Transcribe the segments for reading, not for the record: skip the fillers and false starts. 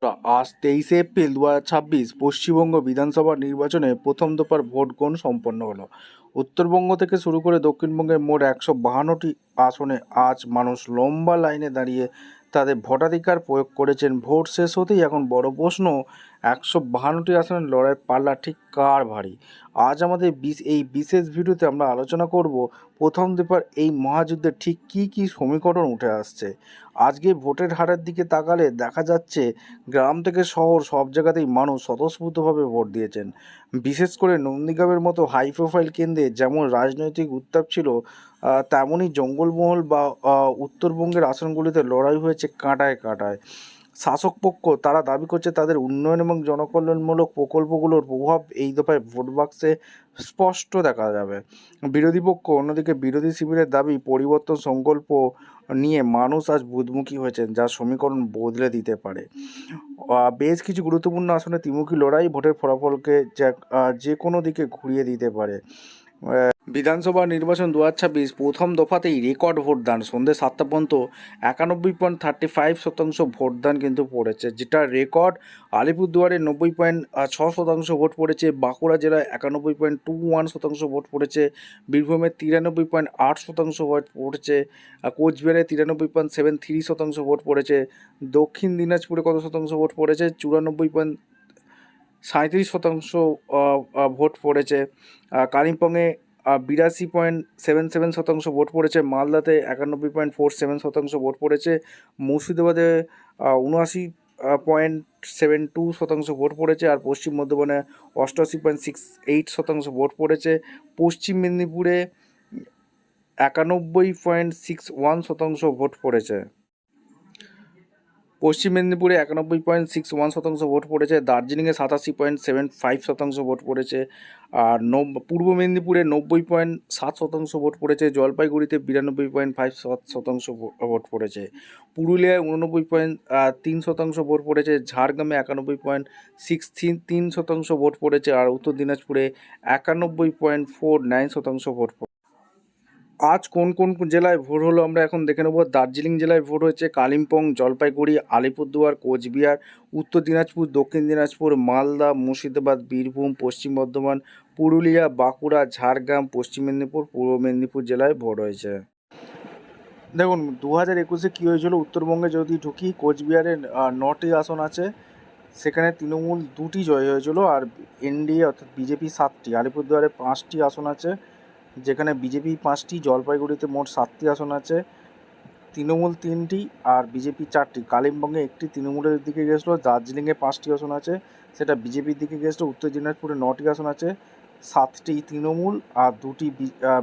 আজ 23 এপ্রিল 2026 পশ্চিমবঙ্গ বিধানসভা নির্বাচনে প্রথম দফার ভোট গ্রহণ সম্পন্ন হলো। উত্তরবঙ্গ থেকে শুরু করে দক্ষিণবঙ্গের মোট 152টি আসনে আজ মানুষ লম্বা লাইনে দাঁড়িয়ে তাদের ভোটাধিকার প্রয়োগ করেছেন। ভোট শেষ হতেই এখন বড় প্রশ্ন, 152টি আসনের লড়াইয়ের পাল্লা ঠিক কার ভারী। আজ আমাদের এই বিশেষ ভিডিওতে আমরা আলোচনা করব প্রথম দফার এই মহাযুদ্ধে ঠিক কী কী সমীকরণ উঠে আসছে। আজকে ভোটের হারের দিকে তাকালে দেখা যাচ্ছে গ্রাম থেকে শহর সব জায়গাতেই মানুষ স্বতঃস্ফূর্তভাবে ভোট দিয়েছেন। বিশেষ করে নন্দীগ্রামের মতো হাই প্রোফাইল কেন্দ্রে যেমন রাজনৈতিক উত্তাপ ছিল, তেমনই জঙ্গলমহল বা উত্তরবঙ্গের আসনগুলিতে লড়াই হয়েছে কাঁটায় কাঁটায়। শাসক পক্ষ তারা দাবি করছে তাদের উন্নয়ন এবং জনকল্যাণমূলক প্রকল্পগুলোর প্রভাব এই দফায় ভোট বাক্সে স্পষ্ট দেখা যাবে। বিরোধী পক্ষ অন্যদিকে বিরোধী শিবিরের দাবি পরিবর্তন সংকল্প নিয়ে মানুষ আজ বুধমুখী হয়েছেন, যা সমীকরণ বদলে দিতে পারে। বেশ কিছু গুরুত্বপূর্ণ আসনে ত্রিমুখী লড়াই ভোটের ফলাফলকে যে কোনো দিকে ঘুরিয়ে দিতে পারে। বিধানসভা নির্বাচন 2026 প্রথম দফাতেই রেকর্ড ভোটদান। সন্ধ্যে 7টা পর্যন্ত 91.35% ভোটদান কিন্তু পড়েছে, যেটা রেকর্ড। আলিপুরদুয়ারে 90.6% ভোট পড়েছে, বাঁকুড়া জেলায় 91.21% ভোট পড়েছে, বীরভূমে 93.8% ভোট পড়েছে, কোচবিহারে 93.73% ভোট পড়েছে, দক্ষিণ দিনাজপুরে কত শতাংশ ভোট পড়েছে, 94.37% ভোট পড়েছে, কালিম্পংয়ে 82.77% ভোট পড়েছে, মালদাতে 91.47% ভোট পড়েছে, মুর্শিদাবাদে 79.72% ভোট পড়েছে, আর পশ্চিম বর্ধমানে 88.68% ভোট পড়েছে, পশ্চিম মেদিনীপুরে 91.61% ভোট পড়েছে। পশ্চিম মেদিনীপুরে 91.61% ভোট পড়েছে, দার্জিলিংয়ে 87.75% ভোট পড়েছে, আর পূর্ব মেদিনীপুরে 90.7% ভোট পড়েছে, জলপাইগুড়িতে 92.57% ভোট পড়েছে, পুরুলিয়ায় 89.3% ভোট পড়েছে, ঝাড়গ্রামে 91.63% ভোট পড়েছে, আর উত্তর দিনাজপুরে 91.49% ভোট পড়েছে। আজ কোন কোন জেলায় ভোট হলো আমরা এখন দেখে নেব। দার্জিলিং জেলায় ভোট হয়েছে, কালিম্পং, জলপাইগুড়ি, আলিপুরদুয়ার, কোচবিহার, উত্তর দিনাজপুর, দক্ষিণ দিনাজপুর, মালদা, মুর্শিদাবাদ, বীরভূম, পশ্চিম বর্ধমান, পুরুলিয়া, বাঁকুড়া, ঝাড়গ্রাম, পশ্চিম মেদিনীপুর, পূর্ব মেদিনীপুর জেলায় ভোট হয়েছে। দেখুন 2021-এ কী হয়েছিল, উত্তরবঙ্গে যদি ঢুকি, কোচবিহারে 9টি আসন আছে, সেখানে তৃণমূল 2টি জয় হয়েছিল, আর এনডিএ অর্থাৎ বিজেপি 7টি। আলিপুরদুয়ারে 5টি আসন আছে, যেখানে বিজেপি 5টি, জলপাইগুড়িতে মোট 7টি আসন আছে, তৃণমূল 3টি আর বিজেপি 4টি। কালিম্পংয়ে 1টি তৃণমূলের দিকে গেছিলো, দার্জিলিংয়ে 5টি আসন আছে, সেটা বিজেপির দিকে গেছিলো, উত্তর দিনাজপুরে 9টি আসন আছে, 7টি তৃণমূল আর 2টি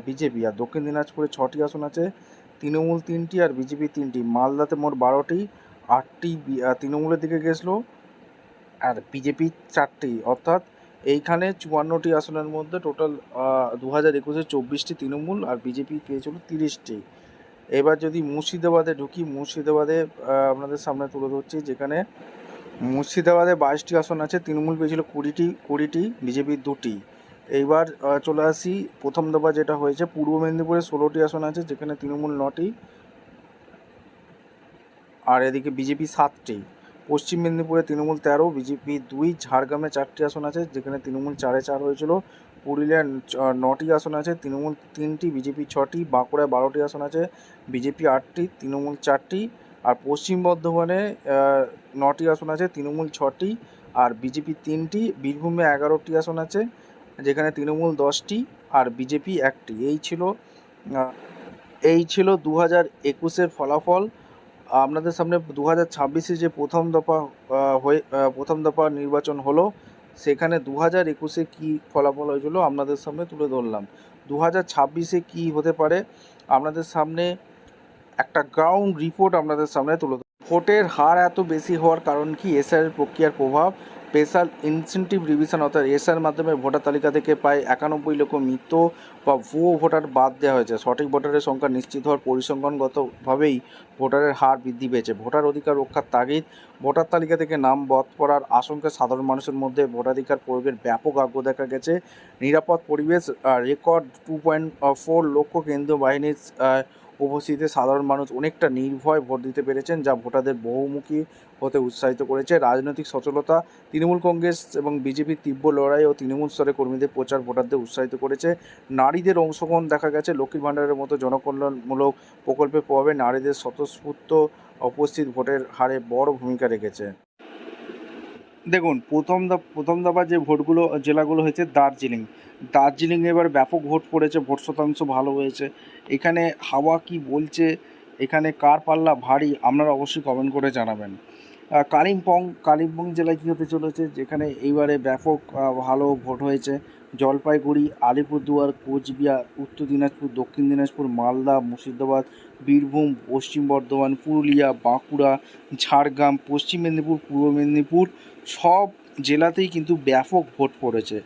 বিজেপি, আর দক্ষিণ দিনাজপুরে 6টি আসন আছে, তৃণমূল 3টি আর বিজেপি 3টি। মালদাতে মোট 12টি, 8টি তৃণমূলের দিকে গেছিলো আর বিজেপি 4টি, অর্থাৎ এইখানে 54টি আসনের মধ্যে টোটাল 2021-এ 24টি তৃণমূল আর বিজেপি পেয়েছিল 30টি। এবার যদি মুর্শিদাবাদে ঢুকি, মুর্শিদাবাদে আপনাদের সামনে তুলে ধরছি, যেখানে মুর্শিদাবাদে 22টি আসন আছে, তৃণমূল পেয়েছিল 20টি, বিজেপির 2টি। এইবার চলে আসি প্রথম দফা যেটা হয়েছে, পূর্ব মেদিনীপুরে 16টি আসন আছে, যেখানে তৃণমূল 9টি আর এদিকে বিজেপি 7টি। পশ্চিম মেদিনীপুরে তৃণমূল 13, বিজেপি 2, ঝাড়গ্রামে 4টি আসন আছে, যেখানে তৃণমূল 4-4 হয়েছিল, পুরুলিয়ায় 9টি আসন আছে, তৃণমূল 3টি, বিজেপি 6টি, বাঁকুড়ায় 12টি আসন আছে, বিজেপি 8টি, তৃণমূল 4টি, আর পশ্চিম বর্ধমানে 9টি আসন আছে, তৃণমূল 6টি আর বিজেপি 3টি, বীরভূমে 11টি আসন আছে, যেখানে তৃণমূল 10টি আর বিজেপি 1টি। এই ছিল 2021-এর ফলাফল। আপনাদের সামনে 2026-এ যে প্রথম দফা নির্বাচন হলো, সেখানে 2021-এ কী ফলাফল হয়েছিল আপনাদের সামনে তুলে ধরলাম। 2026-এ কী হতে পারে আপনাদের সামনে একটা গ্রাউন্ড রিপোর্ট আপনাদের সামনে তুলে ধরলাম। ভোটের হার এত বেশি হওয়ার কারণ কি? এসআইয়ের প্রক্রিয়ার প্রভাব। স্পেশাল ইনসেন্টিভ রিভিশন অর্থাৎ এসআইয়ের মাধ্যমে ভোটার তালিকা থেকে প্রায় 91 লক্ষ মৃত বা ভুয়ো ভোটার বাদ দেওয়া হয়েছে। সঠিক ভোটারের সংখ্যা নিশ্চিত হওয়ার পরিসংখ্যানগতভাবেই ভোটারের হার বৃদ্ধি পেয়েছে। ভোটার অধিকার রক্ষার তাগিদ। ভোটার তালিকা থেকে নাম বাদ পড়ার আশঙ্কায় সাধারণ মানুষের মধ্যে ভোটাধিকার প্রয়োগের ব্যাপক আগ্রহ দেখা গেছে। নিরাপদ পরিবেশ। রেকর্ড 2.4 লক্ষ কেন্দ্রীয় বাহিনীর উপস্থিতিতে সাধারণ মানুষ অনেকটা নির্ভয় ভোট দিতে পেরেছেন, যা ভোটারদের বহুমুখী হতে উৎসাহিত করেছে। রাজনৈতিক সচলতা, তৃণমূল কংগ্রেস এবং বিজেপির তীব্র লড়াই ও তৃণমূল স্তরে কর্মীদের প্রচার ভোটারদের উৎসাহিত করেছে। নারীদের অংশগ্রহণ দেখা গেছে। লক্ষ্মীর ভাণ্ডারের মতো জনকল্যাণমূলক প্রকল্পের প্রভাবে নারীদের স্বতঃস্ফূর্ত উপস্থিত ভোটের হারে বড় ভূমিকা রেখেছে। দেখুন, প্রথম দফা যে ভোটগুলো জেলাগুলো হয়েছে দার্জিলিংয়ে এবার ব্যাপক ভোট পড়েছে, ভোট শতাংশ ভালো হয়েছে। এখানে হাওয়া কি বলছে, এখানে কার পাল্লা ভারী, আপনারা অবশ্যই কমেন্ট করে জানাবেন। কালিম্পং জেলায় কী হতে চলেছে, যেখানে এইবারে ব্যাপক ভালো ভোট হয়েছে। জলপাইগুড়ি, আলিপুরদুয়ার, কোচবিহার, উত্তর দিনাজপুর, দক্ষিণ দিনাজপুর, মালদা, মুর্শিদাবাদ, বীরভূম, পশ্চিম বর্ধমান, পুরুলিয়া, বাঁকুড়া, ঝাড়গ্রাম, পশ্চিম মেদিনীপুর, পূর্ব মেদিনীপুর সব জেলাতেই কিন্তু ব্যাপক ভোট পড়েছে।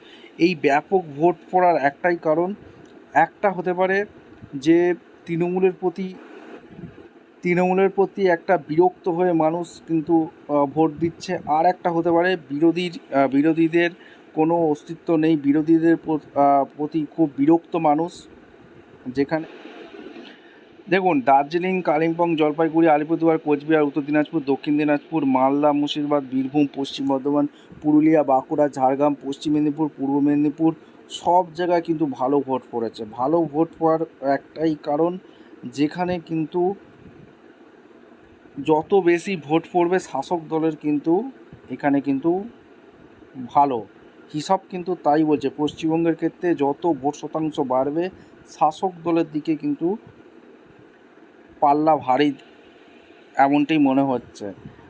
এই ব্যাপক ভোট পড়ার একটাই কারণ, একটা হতে পারে যে তৃণমূলের প্রতি একটা বিরক্ত হয়ে মানুষ কিন্তু ভোট দিচ্ছে। আর একটা হতে পারে বিরোধীদের কোনো অস্তিত্ব নেই, বিরোধীদের প্রতি খুব বিরক্ত মানুষ। যেখানে দেখুন, দার্জিলিং, কালিম্পং, জলপাইগুড়ি, আলিপুরদুয়ার, কোচবিহার, উত্তর দিনাজপুর, দক্ষিণ দিনাজপুর, মালদা, মুর্শিদাবাদ, বীরভূম, পশ্চিম বর্ধমান, পুরুলিয়া, বাঁকুড়া, ঝাড়গ্রাম, পশ্চিম মেদিনীপুর, পূর্ব মেদিনীপুর সব জায়গায় কিন্তু ভালো ভোট পড়েছে। ভালো ভোট পড়ার একটাই কারণ, যেখানে কিন্তু যত বেশি ভোট পড়বে শাসক দলের কিন্তু এখানে কিন্তু ভালো হিসাব কিন্তু তাই বলছে। পশ্চিমবঙ্গের ক্ষেত্রে যত ভোট শতাংশ বাড়বে শাসক দলের দিকে কিন্তু পাল্লা ভারী, এমনটাই মনে হচ্ছে।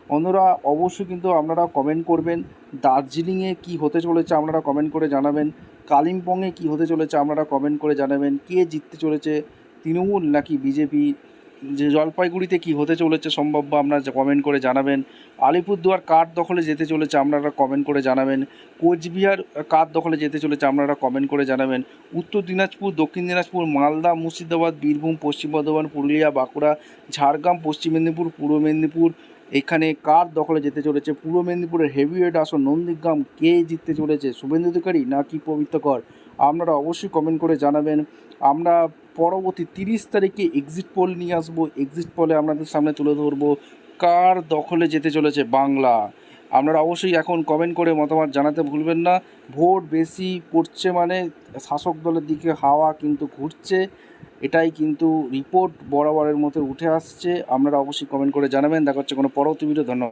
বন্ধুরা, অবশ্যই কিন্তু আপনারা কমেন্ট করবেন। দার্জিলিংয়ে কি হতে চলেছে আপনারা কমেন্ট করে জানাবেন। কালিম্পংয়ে কি হতে চলেছে আপনারা কমেন্ট করে জানাবেন। কে জিততে চলেছে, তৃণমূল নাকি বিজেপি? যে জলপাইগুড়িতে কি হতে চলেছে সম্ভাব্য, আপনারা কমেন্ট করে জানাবেন। আলিপুরদুয়ার কার দখলে যেতে চলেছে আপনারা কমেন্ট করে জানাবেন। কোচবিহার কার দখলে যেতে চলেছে আপনারা কমেন্ট করে জানাবেন। উত্তর দিনাজপুর, দক্ষিণ দিনাজপুর, মালদা, মুর্শিদাবাদ, বীরভূম, পশ্চিম বর্ধমান, পুরুলিয়া, বাঁকুড়া, ঝাড়গ্রাম, পশ্চিম মেদিনীপুর, পূর্ব মেদিনীপুর এখানে কার দখলে যেতে চলেছে? পূর্ব মেদিনীপুরের হেভিওয়েট আসন নন্দীগ্রাম কে জিততে চলেছে, শুভেন্দু অধিকারী নাকি পবিত্র কর? আপনারা অবশ্যই কমেন্ট করে জানাবেন। আমরা পরবর্তী 30 তারিখে এক্সিট পোল নিয়ে আসবো। এক্সিট পোলে আপনাদের সামনে তুলে ধরবো কার দখলে যেতে চলেছে বাংলা। আপনারা অবশ্যই এখন কমেন্ট করে মতামত জানাতে ভুলবেন না। ভোট বেশি পড়ছে মানে শাসক দলের দিকে হাওয়া কিন্তু ঘুরছে, এটাই কিন্তু রিপোর্ট বরাবরের মতো উঠে আসছে। আপনারা অবশ্যই কমেন্ট করে জানাবেন। দেখা হচ্ছে কোনো পরবর্তী ভিডিও। ধন্যবাদ।